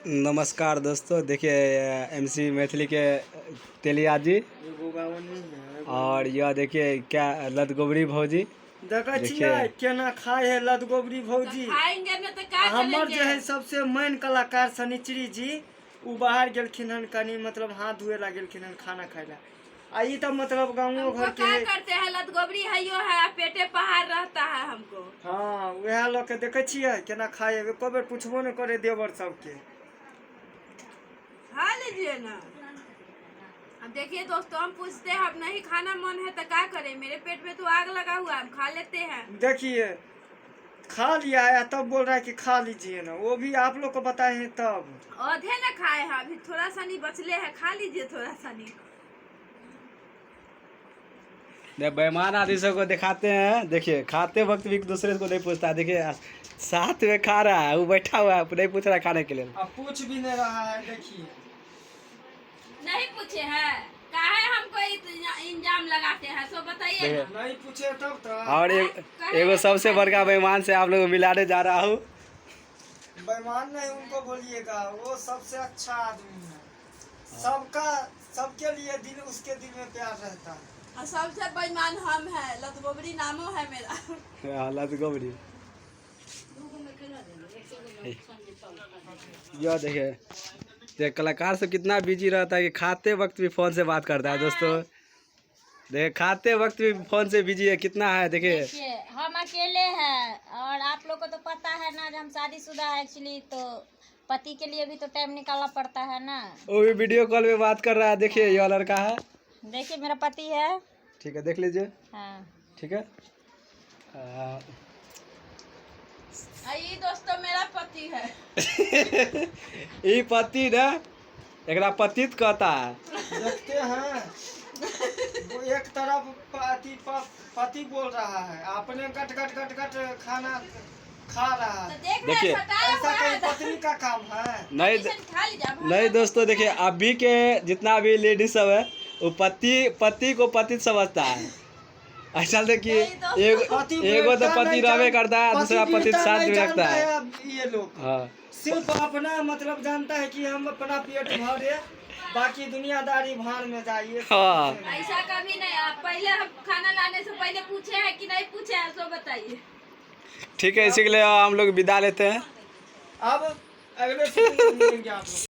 नमस्कार दोस्तों, देखिए एमसी मैथिली के तेलिया जी और यह देखिए क्या लदगोबरी भौजी देखिए केना खाए है लदगोबरी भौजी। हमर जो है सबसे मेन कलाकार शनिचरी जी उ बाहर गेलखिन हन, कनी मतलब हाथ धोए ला गेलखिन हन खाना खाए ला। आई तो मतलब गाँव घर के करते हैं लदगोबरी है यो है, पेटे पहाड़ रहता है हमको। हाँ वह लोग के देखे छियै केना खाए, एको बेर पूछबो न करे देवर सबके। खा लीजिए ना। अब देखिए दोस्तों, हम पूछते हैं अब नहीं खाना मन है तो क्या करें, मेरे पेट में तो आग लगा हुआ है, हम खा लेते हैं। देखिए खा लिया है तब बोल रहा है कि खा लीजिए ना, वो भी आप लोग को बताए हैं तब। आधे ना खाए हैं, अभी थोड़ा सा नहीं बचले है, खा लीजिए थोड़ा सा नहीं। बेईमान आदमी सबको दिखाते हैं। देखिए खाते वक्त भी एक दूसरे को नहीं पूछता। देखिए साथ में खा रहा है, वो बैठा हुआ है, नहीं पूछ रहा है खाने के लिए। अब पूछ भी नहीं रहा है। देखिए नहीं पूछे हैं, काहे हमको इंजाम लगाते हैं, सो बताइए ना। नहीं पूछे तब तो। और एगो सबसे बड़का बेईमान से आप लोग को मिलाने जा रहा हूँ। बेईमान नहीं उनको बोलिएगा, वो सबसे अच्छा आदमी है। सबका सबके लिए दिल, उसके दिल में प्यार रहता है। और सबसे बेईमान हम है, लदगोबरी नामो है मेरा। लदगोबरी यह देखिए कलाकार से कितना बिजी रहता है कि खाते वक्त भी फोन से बात करता है। दोस्तों देखिए खाते वक्त भी फोन से बिजी है, कितना है देखिए। हम अकेले हैं और आप लोग को तो पता है ना, जब हम शादीशुदा है एक्चुअली, तो पति के लिए भी तो टाइम निकालना पड़ता है ना। वो भी वीडियो कॉल में बात कर रहा है। देखिए यह लड़का है, देखिए मेरा पति है। ठीक है देख लीजिए। हाँ ठीक है। ये दोस्तों मेरा पति है। ये पति ना, एकरा पतित कहता है। देखते हैं वो एक तरफ पति बोल रहा है, अपने कट कट कट कट खाना खा रहा है। देखिए ऐसा कोई पत्नी का काम है? नहीं दोस्तों, देखिए अभी के जितना भी लेडीज सब है वो पति को पतित समझता है। अच्छा देखिए एगो तो पति रहबे करता है, दूसरा पति साथ में रखता है। ये लोग हाँ सिर्फ अपना मतलब जानता है कि हम अपना पेट भरे, बाकी दुनियादारी भाड़ में जाइए। हाँ ऐसा कभी नहीं। आप पहले हम खाना लाने से पहले पूछे हैं कि नहीं पूछे हैं, तो बताइए। ठीक है, इसी के लिए हम लोग विदा लेते हैं। अब अगले मिलेंगे आप लोग।